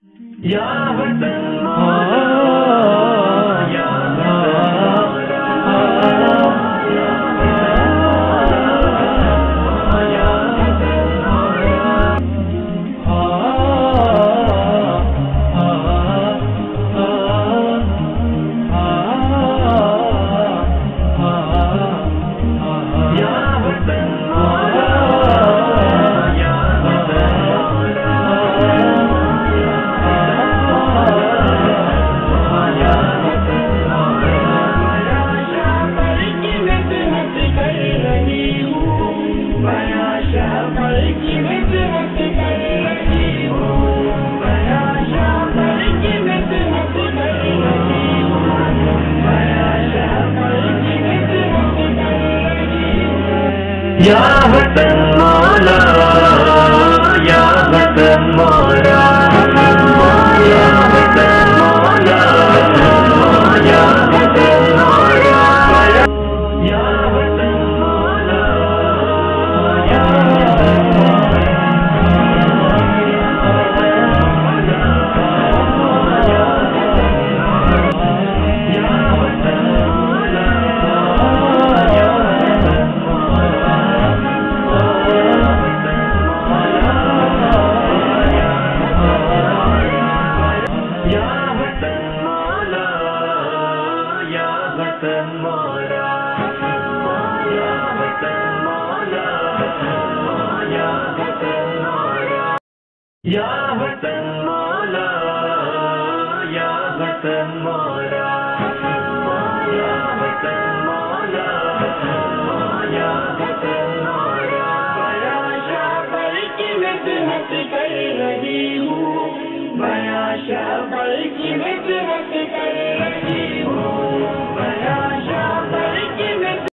या वतन मौला, या या वतन मौला, या वतन मौला, या वतन मौला, या वतन मौला, या वतन मौला, या वतन या वतन मौला, या वतन मौला, या वतन मौला, या वतन मौला। बयाशा पर की मिन्नत कर रही हूँ, बयाशा पर की मिन्नत कर